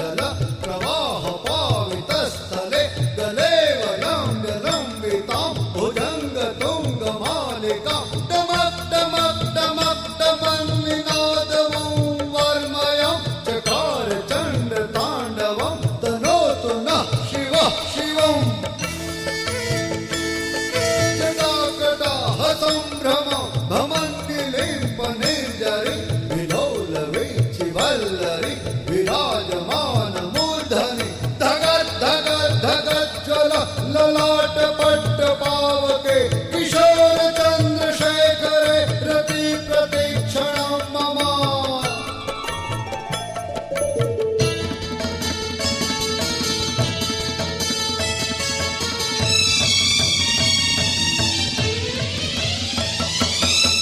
जल प्रवाह पावितस्थले गलेव लम्ब्य लम्बितां भुजङ्ग तुङ्ग मालिका टमक टमक टमक टमन्निनादवं वर्मयं चकार चण्ड ताण्डवं तनोतु नः शिवः शिवम् जटाकटाह सम्भ्रमं भमन्निलिम्पनिर्जरि विलोलवीचिवल्लरि विराजमान मूर्धनि धगत् धगत् धगत् ज्वल ललाट पट्ट पावके किशोर चन्द्रशेखरे रति प्रतीक्षणं मम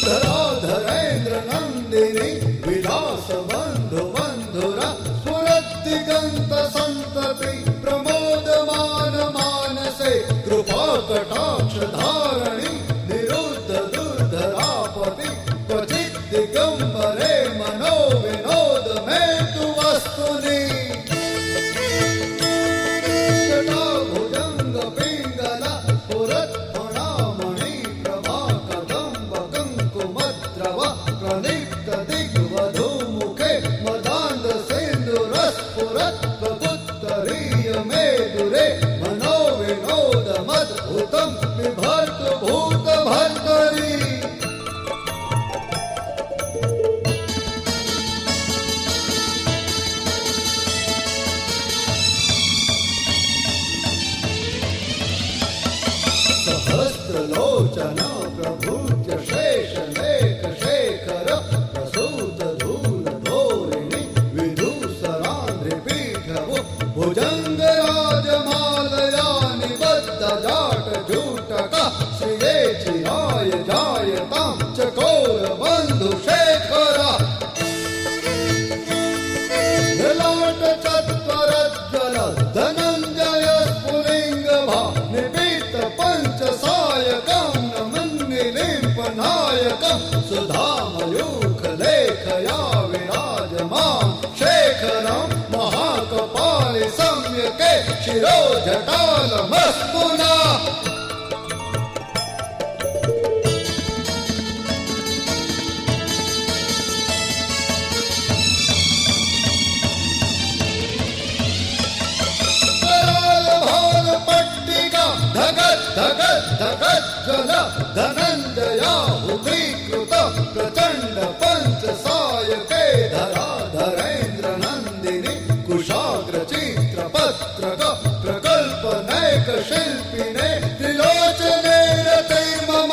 धराधरेन्द्र नन्दिनी विलास बन्धु बन्धुरा स्फुरद्दिगन्त सन्तति प्रमोदमान मानसे कृपा कटाक्ष धारणि निरुद्ध दुर्धरापति क्वचित् दिगम्बरे मनो विनोद मे तु वस्तुनि जटा भुजङ्ग पिङ्गल स्फुरत्फणामणि प्रभा कदम्ब कङ्कुमद्रव प्रदीप्त दिग्वधूमुखे मदान्ध सिन्दूरस्फुरत् प्रपुत्तरीय मेदुरे मनो विनोदमद्भुतं बिभर्तु भूतभर्तरि सहस्रलोचन प्रभुज्य शेषलेख शेखर प्रसूत धूल धोरिणि विधूसरान्द्रिपीठवु भुजङ्ग राजमालया निबद्ध जाट जूटक श्रिये चिराय जायतां चकोर बन्धु शेखर ललाट चत्वरज्ज्वल धनञ्जय स्फुलिङ्गभा निपीत पञ्चसायकं नमन्निलिम्पनायकं सुधामयूखलेखया विराजमां शेखरं महाकपालि सम्यके शिरोजटालमस्तुना कराल भाल पट्टिका धगत् धगत् धगत् ज्वल धनञ्जयाहुतीकृत प्रचण्ड पञ्चसायके धराधरेन्द्र नन्दिनि कुशाग्र चित्रपत्रक प्रकल्प नैक शिल्पिने त्रिलोचने रते मम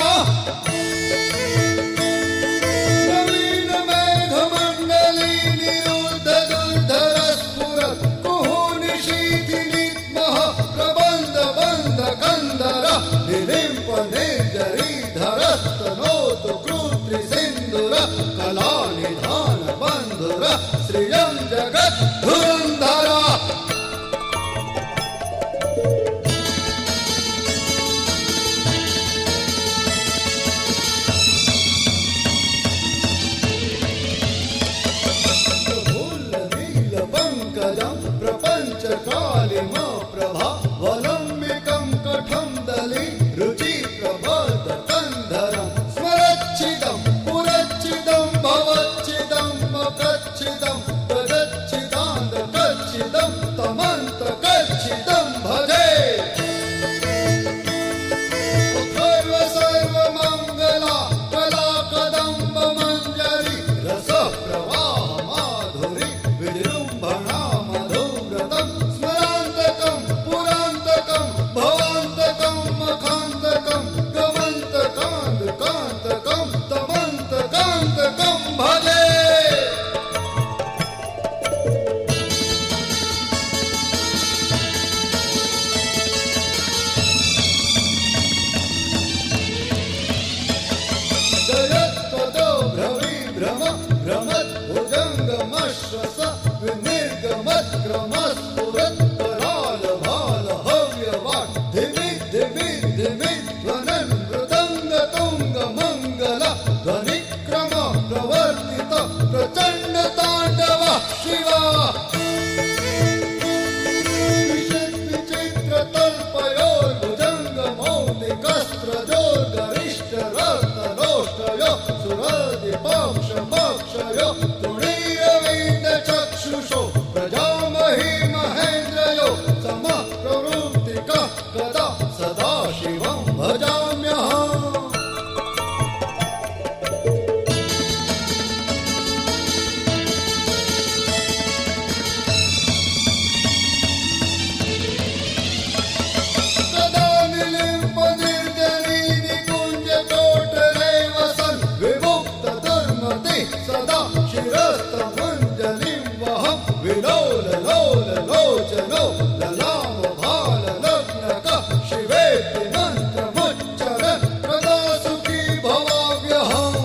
नवीन मेघमण्डली निरुद्ध दुर्धर स्फुरत् कुहूनिशीथिनित्मः प्रबन्ध बन्ध कन्धर निलिम्प निर्जरी धरस्तनोतु कृत्रि सिन्दूर कलानिधान बन्धुर श्रियं जगत् धुरन्धर प्रफुल्लनीलपङ्कजं प्रपञ्चकालिम प्रभा वलम्बिकं कठं दली रुचि प्रबोध कन्धरं स्मरच्छिदं पुरच्छिदं भवच्छिदं मकच्छिदं तदच्छिदान्तकच्छिदं तमन्तकच्छिदं भजे अथर्व सर्वमङ्गला कला कदम्ब मञ्जरी रस प्रवाह माधुरी विजृम्भणा मधुव्रतं स्मरान्तकं पुरान्तकं भवान्तकं मखान्तकं गमन्तकान्तकान्तकं तमन्तकान्तकं भजे जयत्पदो भ्रविभ्रम भ्रमद्भुजङ्गमश्वस विनिर्गमत्क्रमस्फुरत् कराल भाल हव्यवाट् धिमि धिमि धिमि ध्वनन् मृदङ्ग तुङ्ग मङ्गल ध्वनिक्रम प्रवर्तित प्रचण्ड ताण्डव शिवा लोल लोचनो ललाम भाल लग्नक शिवेति मंत्रमुच्चर प्रदा सुखी भवाव्यहम्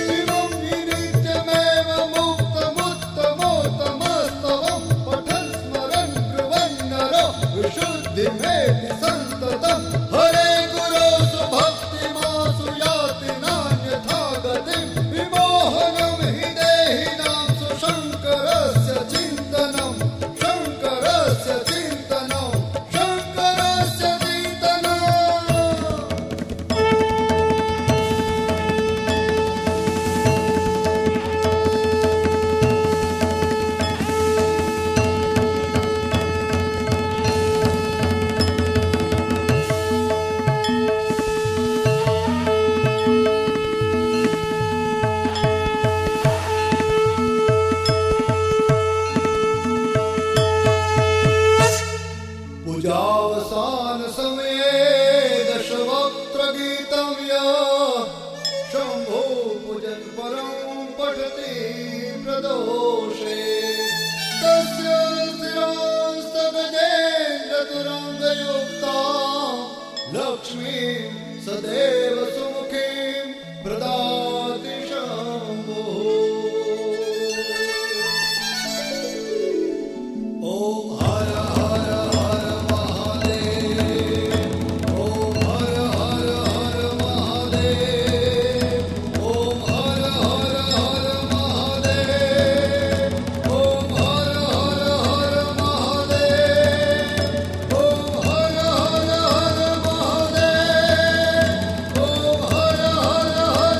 शिवं हि नित्यमेव मुक्तमुत्तमोत्तमस्तवं पठन् स्मरन् ब्रुवन् नरो विशुद्धिमेति सन्ततम् हरे गुरो सुभक्तिमासु याति नान्यथा गतिम् विमोहनं हि देहिनां सुशङ्करस्य चिन्तनं शङ्करस्य चिन्तनं शङ्करस्य चिन्तनम् पूजावसान समये दशवक्त्रगीतं यः शम्भो पूजन् परं पठति प्रदोषे तस्य स्थिरास्तगजेन्द्रतुरङ्गयुक्तां लक्ष्मीं सदैव सुमुखीं प्रदाति शम्भुः ॐ हर हर हर महादेव ॐ हर हर हर महादेव ॐ हर हर हर महादेव ॐ हर हर हर महादेव ॐ हर हर हर महादेव ॐ हर हर हर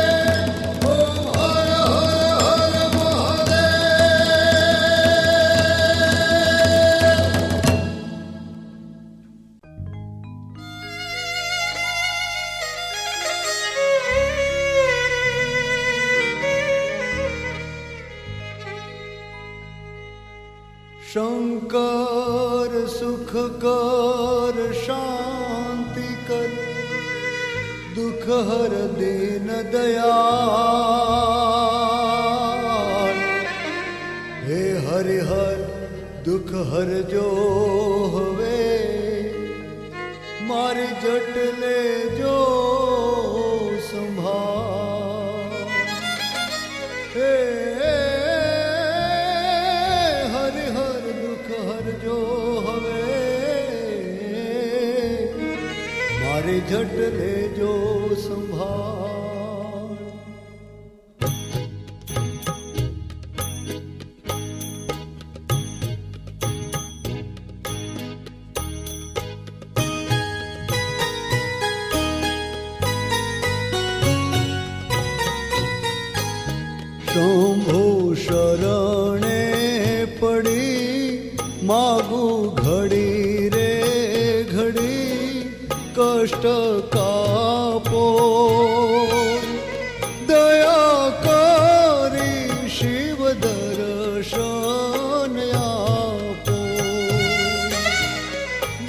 महादेव ॐ हर हर हर शंकर सुख कर शांति कर दुख हर दीन दयाल हे हरिहर दुख हर जो हवे मारी जट ले जो संभाल हे हरिहर दुख हर जो हवे मारे झट ले जो संभाल शंभो शरणे पड़ी मागू घड़ी रे घड़ी कष्ट कापो दया करी शिव दर्शन आपो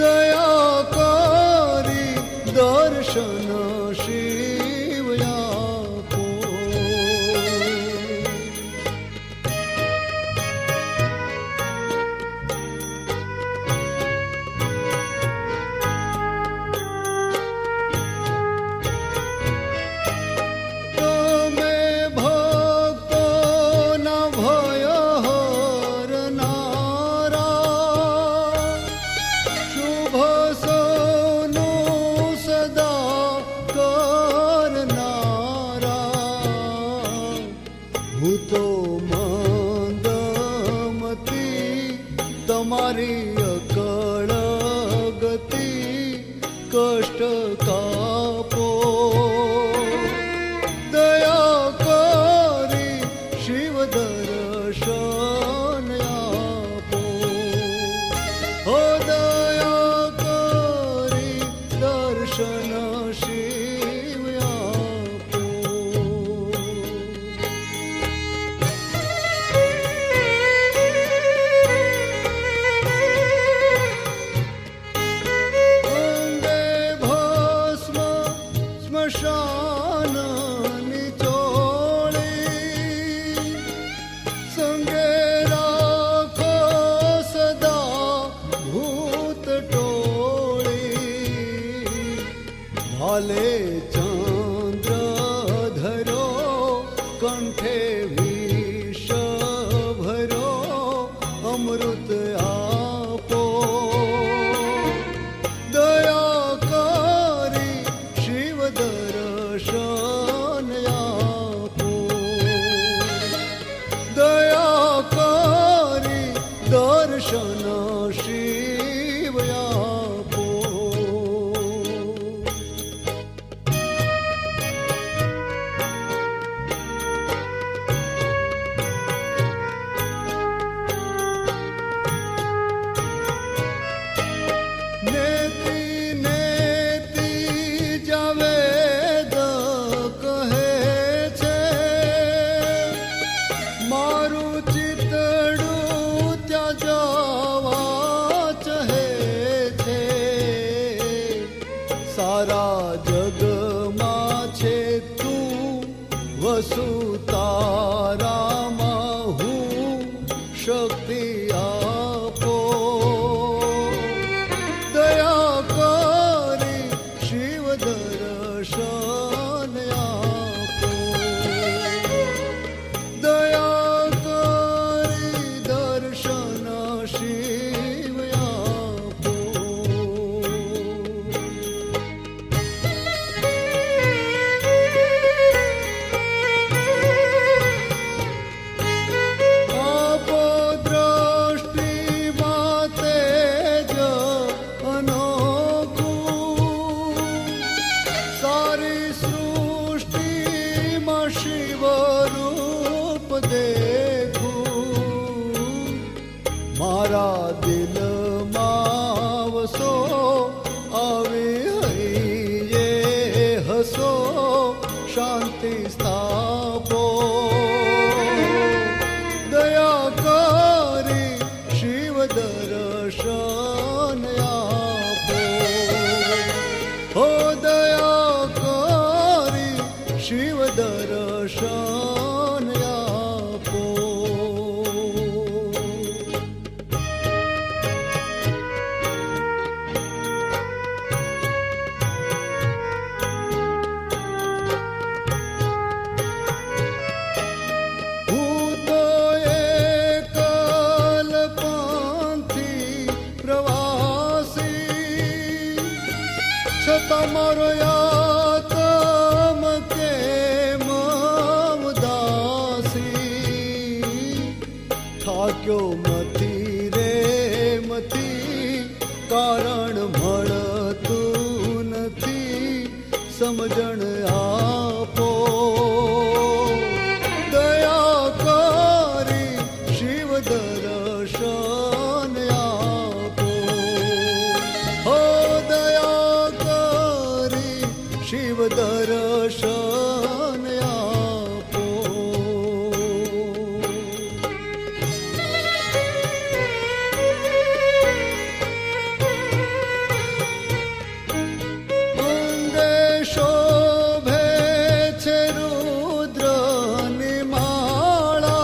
दया करी दर्शन शिव आपो તમારી અકળ ગતિ કષ્ટ કાપો દયા કરી શિવ દર્શન આપો હો દયા કરી દર્શન શિવ આપો દર્શન શિવ આપો. વસુતારામાં હું શક્તિ આપો. દયા કરી શિવ દર્શન આપો. દયા કરી દર્શન શિવ આપો. મારા દિલમાં વસો આવે હૈયે હસો શાંતિ સ્થાપો. દયા કરી શિવ દર્શન આપો. હો દયા કરી શિવ દર્શન આપો. તમારો યાતમ કે મમદાસી થાક્યો મતી રે મતી કારણ મળતું નથી સમજણ આપો. દયા કરી શિવ દર્શન આપો. હો શિવ દર્શન આપો. અંગે શોભે છે રુદ્રની માળા,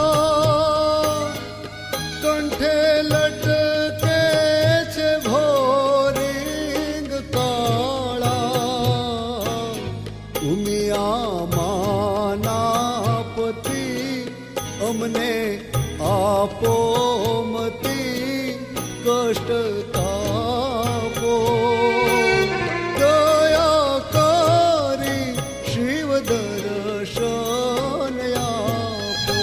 કંઠે લટકે છે ભોરિંગ કાળા. ઉમિયા માના પતિ અમને આપો મતી કષ્ટ તાપો. દયા કરી શિવ દર્શન આપો.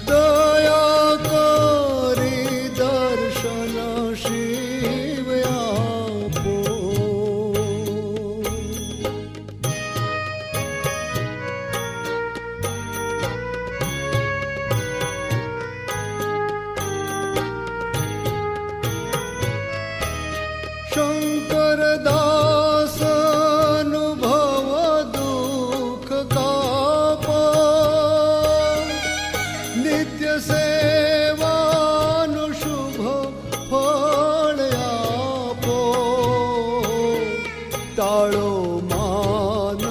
દયા કરી દર્શન શિવ આપો. શંકર દાસ અનુભવ દુઃખ કાપો. નિત્ય સેવાનું શુભ ફળ આપો. ટાળો માન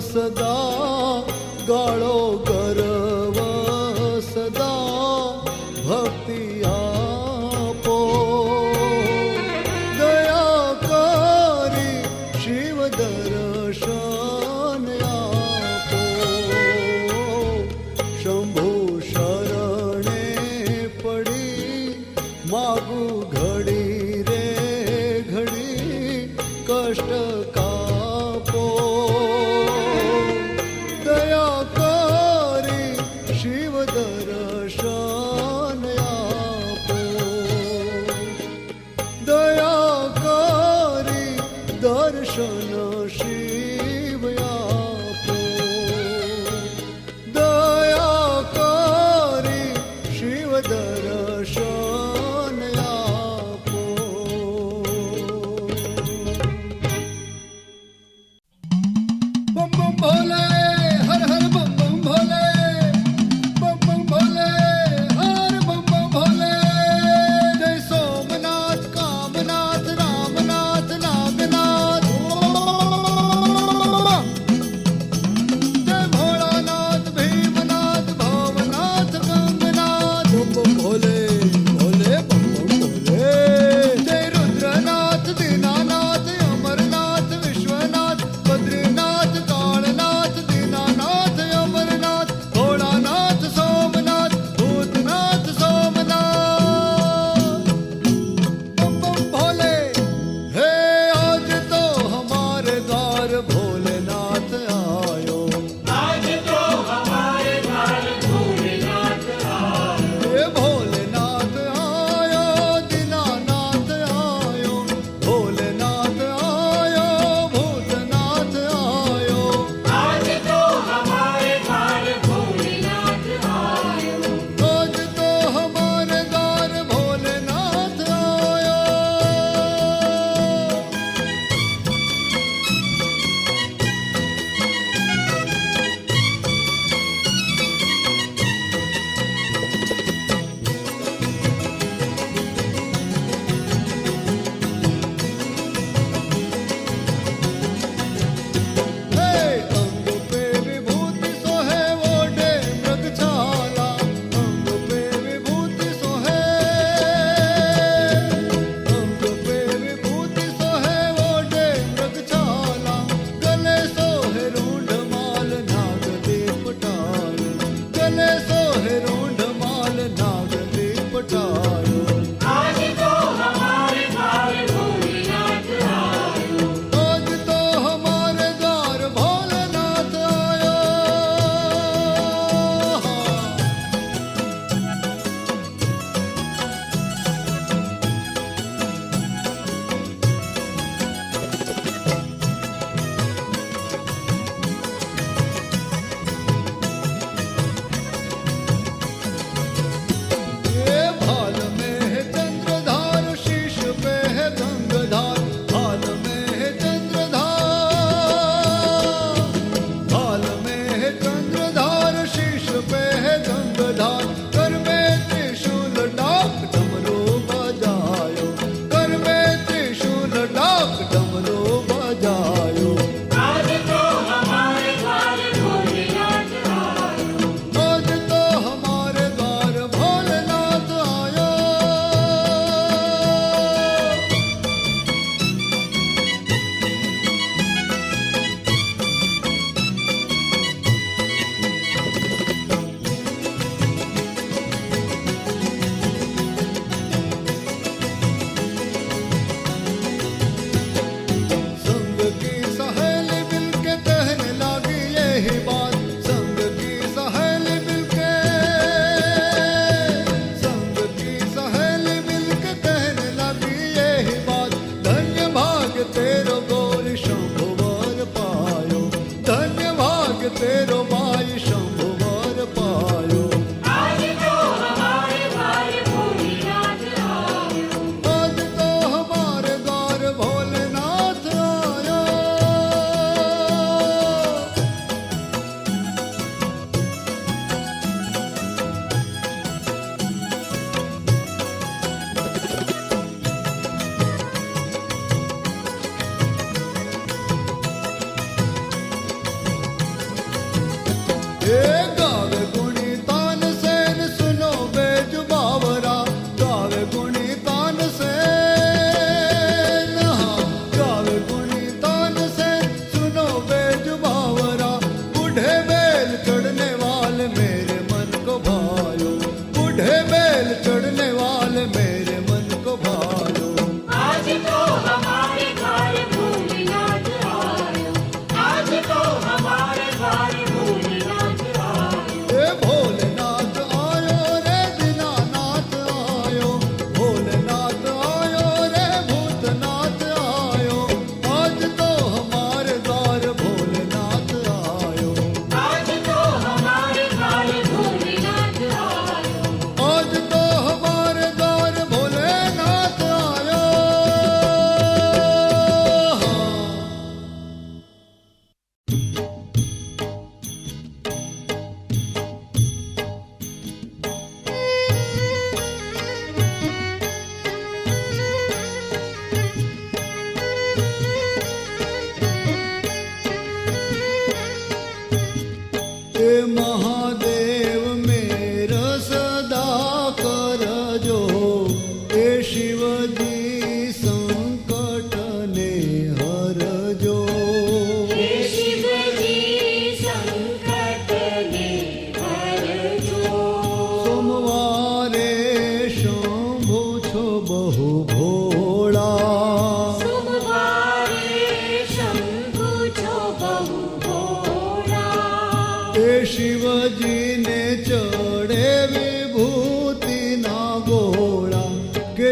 સદા ગાળો ગર્વ સદા ભક્તિ આપો. શિવ દર્શન આપો. શંભુ શરણે પડી માગું ઘડી રે ઘડી કષ્ટ કાપો. દયા કરી શિવ દર્શન આપો.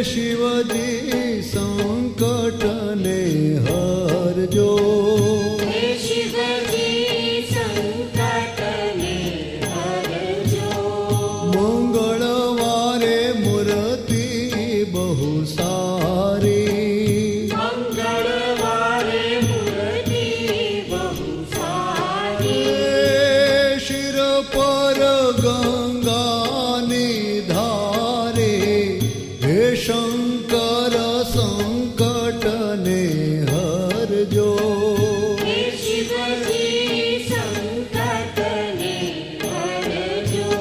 શિવજી સંકટને હરજો. હે શિવજી સંકટને હરજો. મંગળવારે મૂર્તિ બહુ સારી, મંગળવારે મૂર્તિ બહુ સારી. શિર પર ગંગાની ધારે, હે શંકર સંકટને હરજો. હે શિવજી સંકટને હરજો.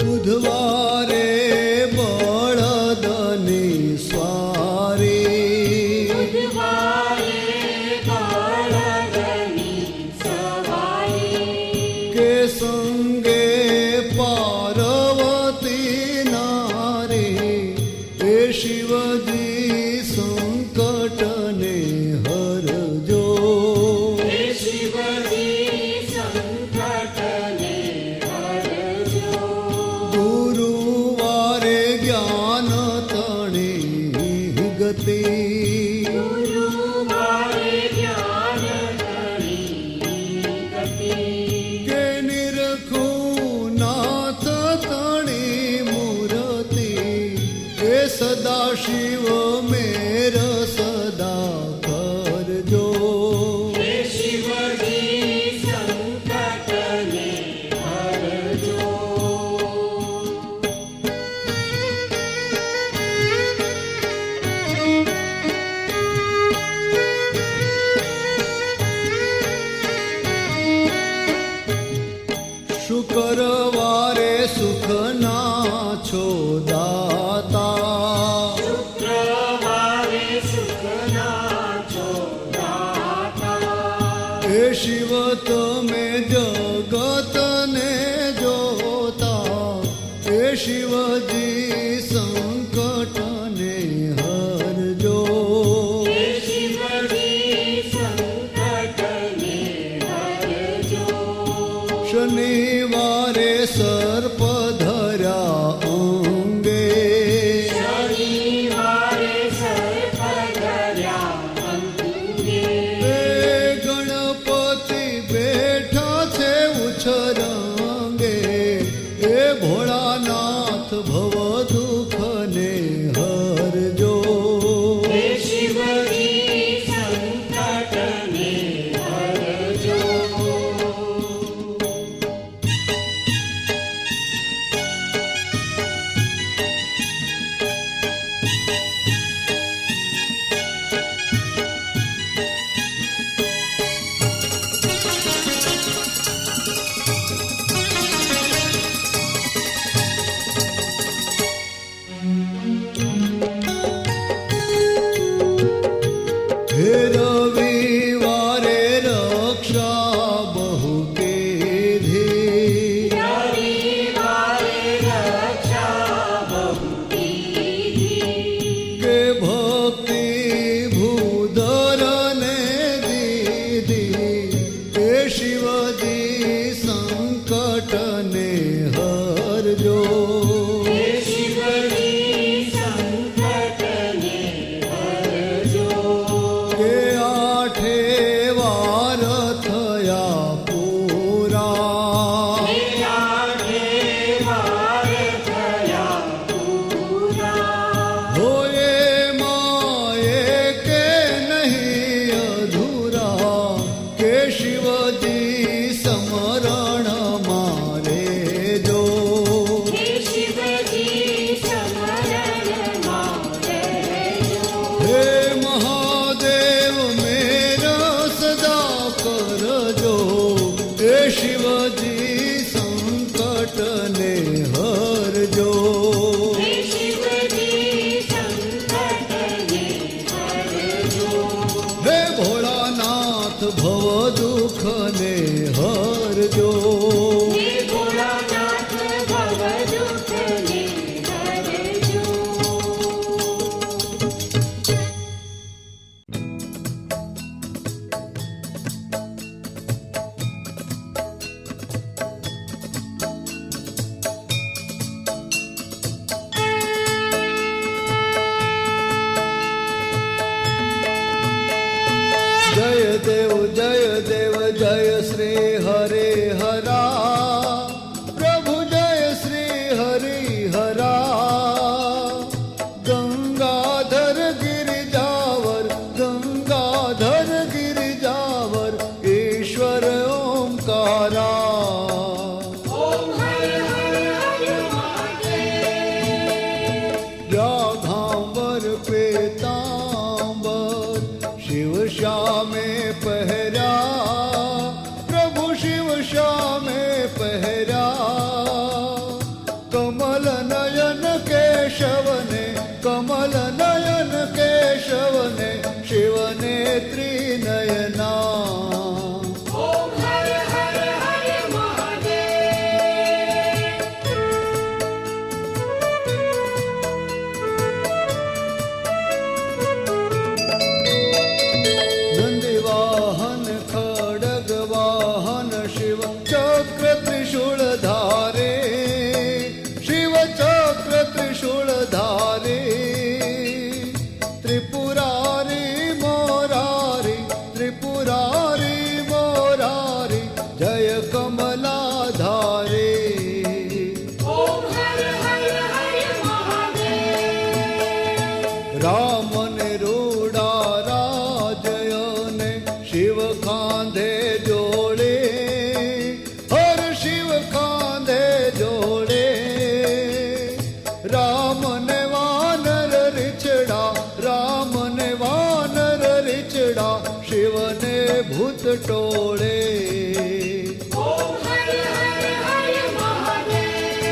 બુધવારે બળદની સ્વારી, બુધવારે બળદની સવારી. કે સંગે પાર્વતી નારી, હે શિવજી સંકટને હરજો. હે શિવજી સંકટને હરજો. ગુરુવારે જ્ઞાન તણી ગતિ, ગુરુવારે જ્ઞાન તણી ગતિ. કે નિરખું નાથ તણી મૂર્તિ, એ સદાશિવ મેર સદા કરજો. હે શિવજી સંકટને હરજો. શુક્રવારે સુખના છો દાતા, શુક્રવારે સુખના છો દાતા. હે શિવ તમે જગતને જોતા, હે શિવજી સંકટને હરજો. હે શિવજી સંકટને હરજો. શનિવારે સર્પ ધર્યા અંગે, શનિવારે સર્પ ધર્યા અંગે. હે ગણપતિ બેઠા છે ઉછરંગે, હે ભોળાનાથ ભવ દુઃખને હરજો. હે શિવજી સંકટને હરજો. હે રવિવારે રક્ષા બહુ કેધી, રવિવારે રક્ષા બહુ કીધી. કે ભક્તિ ભૂધરને દીધી, હે શિવજી સંકટને હરજો. હે શિવજી સંકટને હરજો. કે આઠે વાર થયા પૂરા, હે આઠે વાર થયા પૂરા. હોએ માએ કે નહીં અધૂરા, કે શિવજી સમરણ મારે જો. હે શિવજી સ્મરણમાં રહેજો. હે મહાદેવ મેરા સદા કરજો, હે શિવજી સંકટને હરજો. હે શિવજી સંકટને जय श्री हरे हरा, प्रभु जय श्री हरि हरा। गंगाधर गिरिजावर, गंगाधर गिरिजावर, ईश्वर ओंकारा। ओम हर हर हर महादेव। व्याघांबर पीतांबर, शिव श्यामे पहरा, प्रभु शिव श्यामे पहरा। कमल नयन केशवने, कमल नयन केशवने, शिवने त्रिनयना। ओम हर हर हर महादेव। नंदीवाहन खड्ग वाहन, शिव चक्र त्रिशूल धारे, शिव चक्र त्रिशूल धारे। त्रिपुरारी मोरारी, त्रिपुरारी मोरारी, जय कमलाधारे। ओम हर हर हर महादेव। राम ने रूड़ा राजयने, शिव खांधे जोड़े, हर शिव खांधे जोड़े। राम ने वानर रिचड़ा, राम ने वानर रिचड़ा, शिव ने भूत टोड़े। ओम हर हर हर महादेव।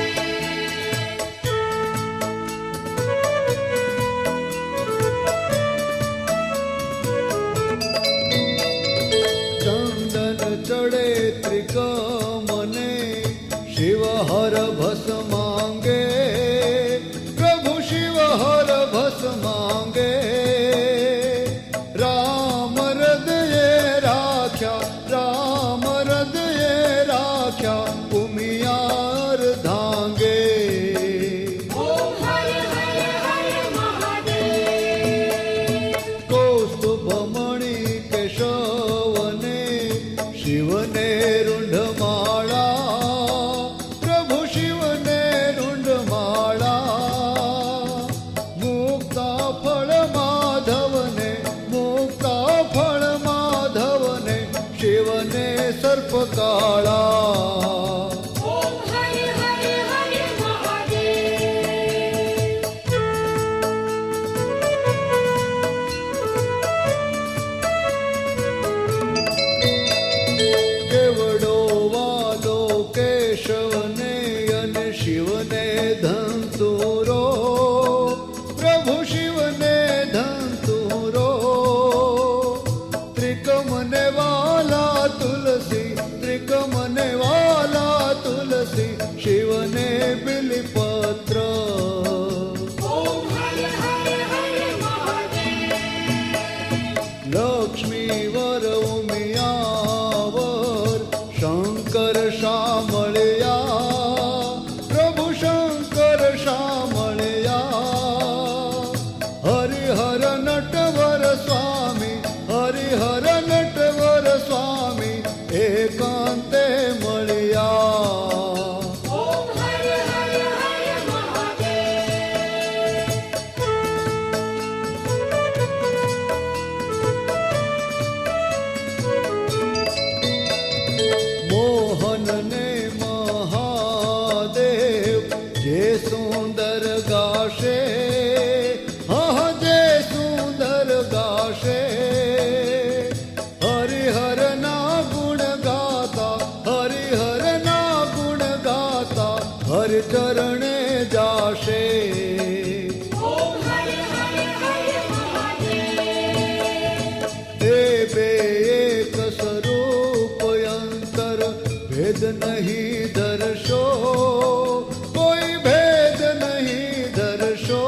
चंदन चढ़े त्रिकमने, शिव हर भस मांगे, प्रभु शिव हर भस मांगे। राम हृदय राख्या, राम हृदय राख्या, उमियार धांगे। ओम हर हर हर महादेव। कौस्तुभमणि केशवने, शिवने रुंडमाळा, प्रभु शिवने रुंडमाळा। मुक्ता फळ माधवने, मुक्ता फळ माधवने, शिवने सर्प काळा। ओम हर हर हर महादेव। केवडो वालो केशवने, अन शिवने धंतुरो, प्रभु शिवने धंतुरो। त्रिकमने वाला तुलसी, त्रिकमने वाला तुलसी, शिवने बिलिपत्र। ओम हर हर हर महादेव। लक्ष्मी वर उमियावर, शंकर शामळया, प्रभु शंकर शामळया। हरिहर नटवर स्वामी, हरिहर नटवर स्वामी, एकांते मळया। ओम हर हर हर महादेव। मोहन ने महादेव, जे सुंदर गाशे, हाँ जे सुंदर गाशे। हरिहर ना गुण गाता, हरिहर ना गुण गाता, हरि चरणे जाशे। ओम हर हर हर महादेव। बे एक स्वरूप अंतर, भेद नहीं दर्शो, कोई भेद नहीं दर्शो।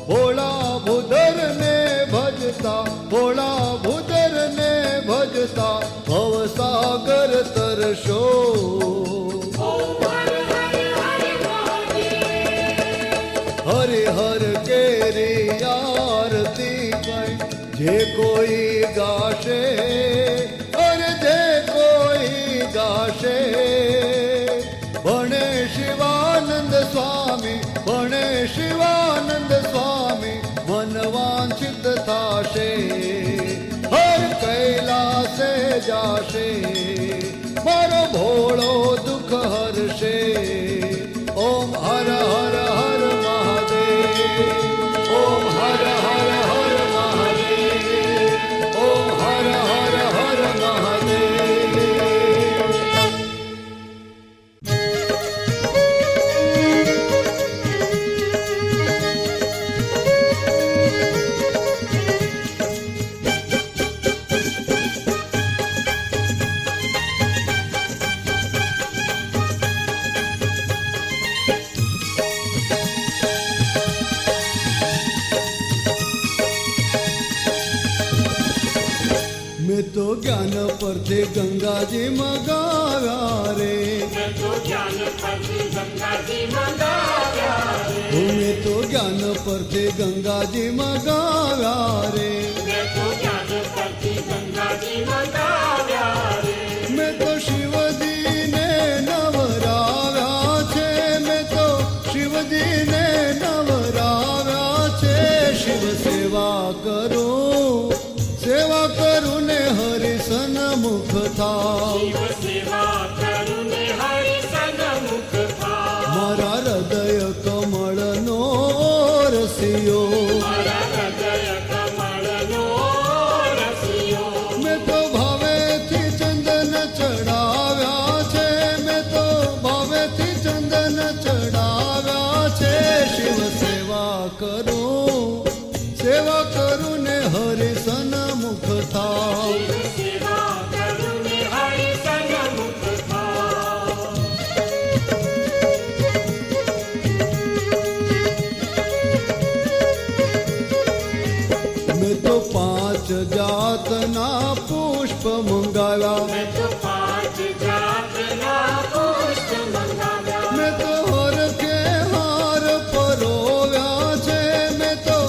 भोला भूधर ने भजता, भोला भूधर ने भजता, भव सागर तरशो। ओम हर हर हर महादेव। हरि हर केरी आरती कई, जे कोई गाशे, જાશે. ભણે શિવાનંદ સ્વામી, ભણે શિવાનંદ સ્વામી, મન વાંછિત થાશે. હર કૈલાસે જાશે, મારો ભોળો દુઃખ હરશે. ઓમ હર હર હર મહાદેવ, ઓમ હર હર હર મહાદેવ, ઓમ હર હર હર મહાદેવ. મેં તો જ્ઞાન પરથી ગંગાજી મગાવ્યા રે, મેં તો જ્ઞાન પરથી ગંગાજી મંગાવ્યા રે, મેં તો જ્ઞાન પરથી ગંગાજી મગાવ્યા રે. મેં તો જ્ઞાન પરથી ગંગાજી મંગાવ્યા રે, મેં તો શિવજીને નવરાવ્યા છે, મેં તો શિવજીને નવરાવ્યા છે. શિવ સેવા કરું, સેવા કરું ને હરિ સન્મુખ થાવ. શિવ સેવા કરું ને હરિ સન્મુખ થાવ. મારા હૃદય કમળનો રસિયો, મારા હૃદય કમળનો રસિયો, મેં તો ભાવેથી ચંદન ચડાવ્યા છે, મેં તો ભાવેથી ચંદન ચડાવ્યા છે. શિવ સેવા કરું ને હરિ સન્મુખ થાવ. શિવ સેવા કરું ને હરિ સન્મુખ થાવ. મેં તો 5 જાતના પુષ્પ મંગાવ્યા, મેં તો 5 જાતના પુષ્પ મંગાવ્યા, મેં તો હરખે હાર પરોવ્યા છે, મેં તો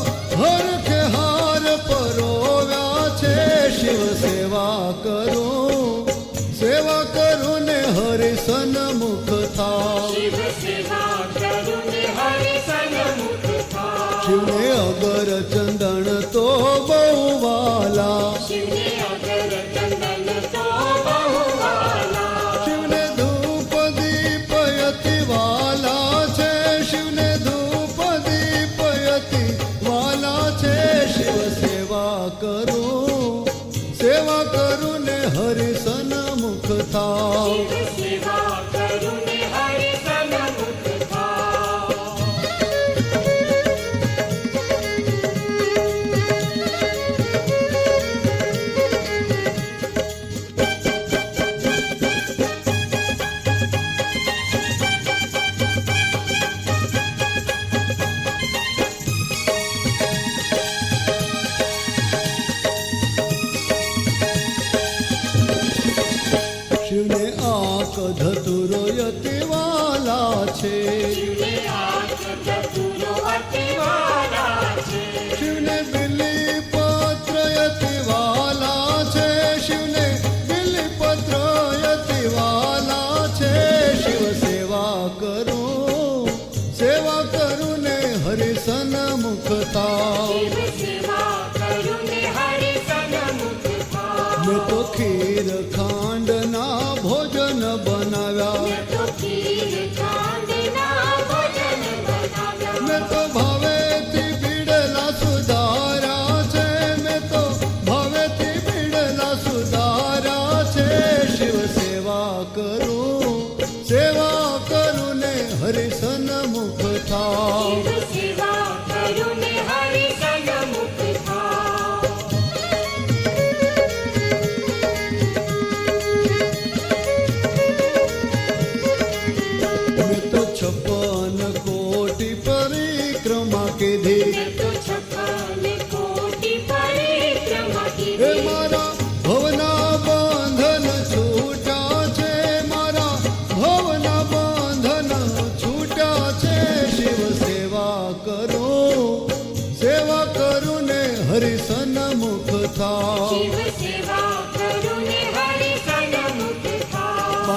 હરખે હાર પરોવ્યા છે. શિવ સેવા કરું ને હરિ સન્મુખ થાવ. શિવ સેવા કરું ને હરિ સન્મુખ થાવ. શિવને અગર ચંદન તો બહુ વાલા, શિવને અગર ચંદન તો બહુ વાલા, શિવને ધૂપ દીપ યતિ વાલા છે, શિવને ધૂપ દીપ યતિ વાલા છે. શિવ સેવા કરું ને હરિ સન્મુખ થાવ. શિવ સેવા કરું ને હરિ સન્મુખ થાવ. શિવને આંખ ધતુરો યતિ વાલા છે, શિવને આંખ ધતુરો અતિ વાલા છે, શિવને બિલી પત્ર યતિ વાલા છે, શિવને બિલી પત્ર યતિ વાલા છે. શિવ સેવા કરું ને હરિ સન્મુખ થાવ. શિવ સેવા કરું ને હરિ સન્મુખ થાવ. મેં તો ખીર ખાંડના ભોજન બનાવ્યા, મેં તો ખીર ખાંડના ભોજન બનાવ્યા, મેં તો ભાવેથી પીડેલા સુધાર્યા છે, મેં તો ભાવેથી પીડેલા સુધાર્યા છે. શિવ સેવા કરું ને હરિ સન્મુખ થાવ. શિવ સેવા કરું ને હરિ સન્મુખ થાવ. મેં તો 56 કોટી પરિક્રમા કીધી, મેં તો 56 કોટી પરિક્રમા હે કીધી. મારા ભવના બંધન છૂટા છે, મારા ભવના બંધન છૂટા છે. શિવ સેવા કરું ને હરિ સન્મુખ થાવ. શિવ સેવા કરું ને હરિ સન્મુખ થાવ.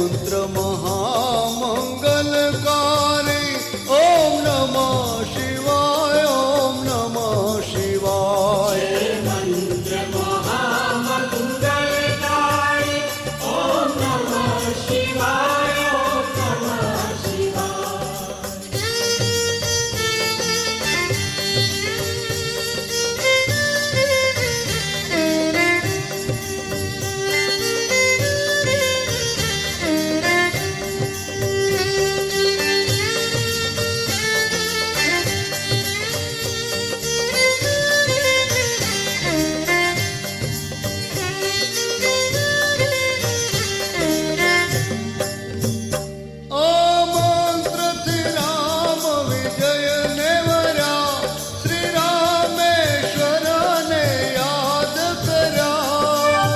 મંત્ર મહામંગલકારી. ઓમ નમઃ શિવાય, ઓમ નમઃ શિવાય. મંત્ર મહામંગલકારી. ઓમ નમઃ શિવાય, ઓમ નમઃ શિવાય. આ મંત્રથી રામ વિજયને વર્યા. શ્રી રામેશ્વરને યાદ કર્યા.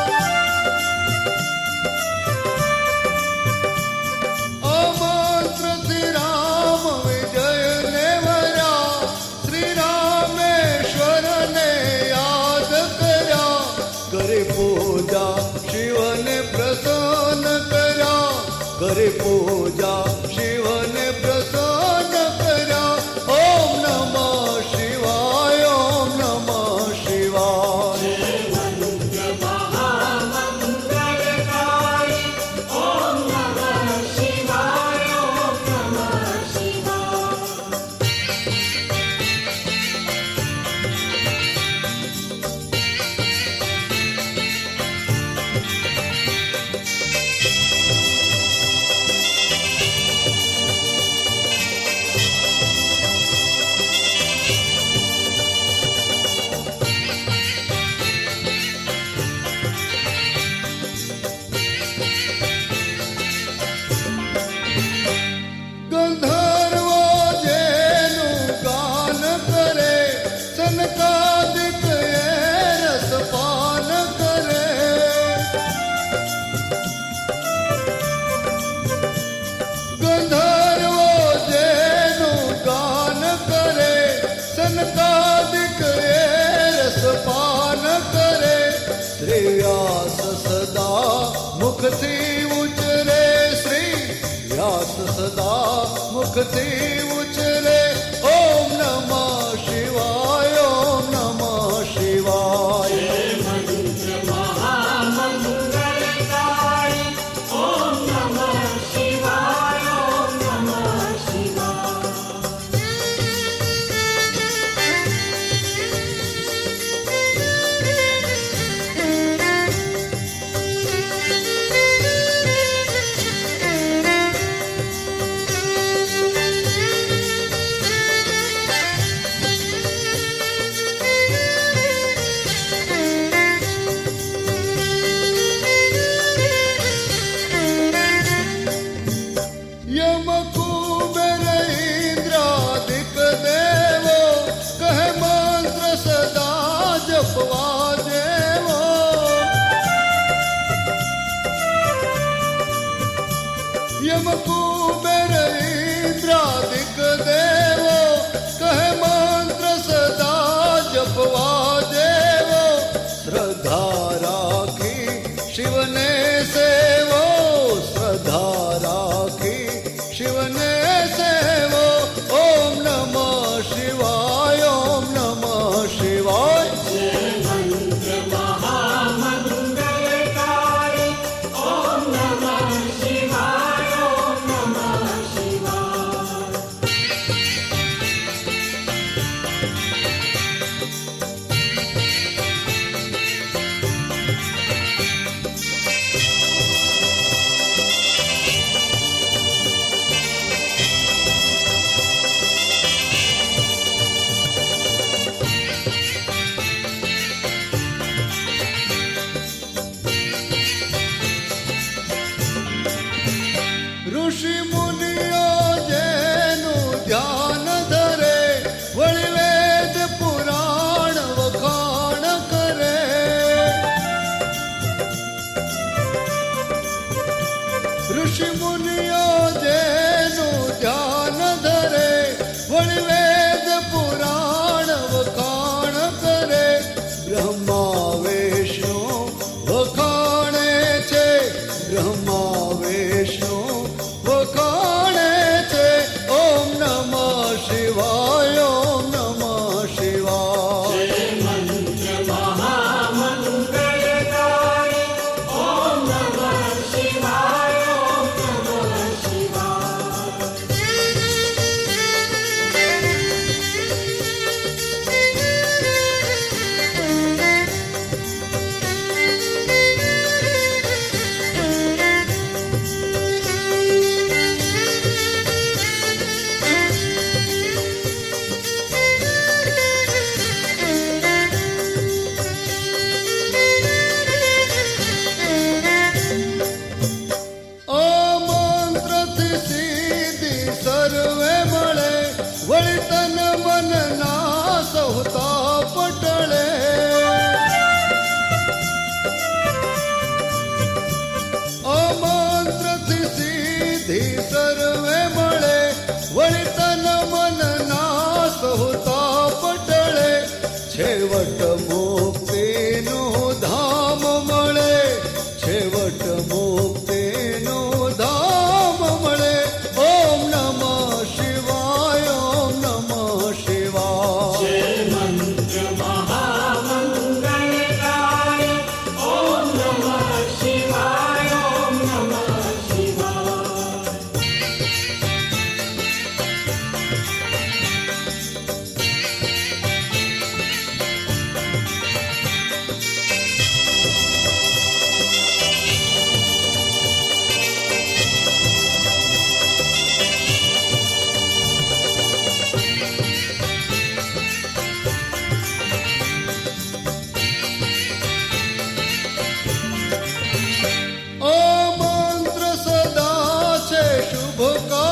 આ મંત્રથી રામ વિજયને વર્યા. શ્રી રામેશ્વરને યાદ કર્યા. કરે પૂજા શિવને પ્રસન્ન કર્યા. કરે પૂજા શિવને પ્રસન્ન કર્યા. ઓમ નમઃ શિવાય, ઓમ નમઃ શિવાય. મંત્ર મહામંગલકારી. ઓમ નમઃ શિવાય, ઓમ નમઃ શિવાય. ગંધર્વો જેનું ગાન કરે. સનકાદિક એ રસપાન કરે. ગંધર્વો જેનું ગાન કરે. સનકાદિક એ રસપાન કરે. શ્રી વ્યાસ સદા મુખથી ઉચરે. શ્રી વ્યાસ સદા મુખથી ઉચરે. ઓમ નમઃ શિવાય, ઓમ નમઃ શિવાય. મંત્ર મહામંગલકારી. ઓમ નમઃ શિવાય, ઓમ નમઃ શિવાય. યમ કુબેર ઇન્દ્રાદિક દેવો. કહે મંત્ર સદા જપવા જેવો. યમ કુબેર ઇન્દ્રાદિક દેવો. કહે મંત્ર સદા જપવા જેવો. શ્રદ્ધા રાખી શિવને સેવો. શ્રદ્ધા રાખી શિવને સેવો. ઓમ નમઃ શિવાય, ઓમ નમઃ શિવાય. મંત્ર મહામંગલકારી. ઓમ નમઃ શિવાય, ઓમ નમઃ ઋષિ મુનિઓ જેનું ધ્યાન ધરે. વળી વેદ પુરાણ વખાણ કરે. ઋષિ મુનિઓ જેનું ધ્યાન ધરે. વળી વેદ પુરાણ વખાણ કરે. બ્રહ્મા વિષ્ણુ વખાણે છે. બ્રહ્મા વિષ્ણુ વખાણે છે. ઓમ નમઃ શિવાય, ઓમ નમઃ શિવાય. જય મંત્ર મહામંગલકારી ઓમ નમઃ શિવાય ઓમ નમઃ શિવાય. આ મંત્રથી સિદ્ધિ સર્વે મળે, વળી તન મન ના સહુતા પટળે. આ મંત્રથી સિદ્ધિ સર્વે મળે, વળી તન મન ના સહુતા પટળે. છેવટ મુક્તિનું ધામ મળે, છેવટ મુક્તિનું ધામ મળે. ઓમ નમઃ શિવાય, ઓમ નમઃ શિવાય. જય મંત્ર મહામંગલકારી ઓમ નમઃ શિવાય ઓમ નમઃ શિવાય. આ મંત્ર સદા છે શુભકારી.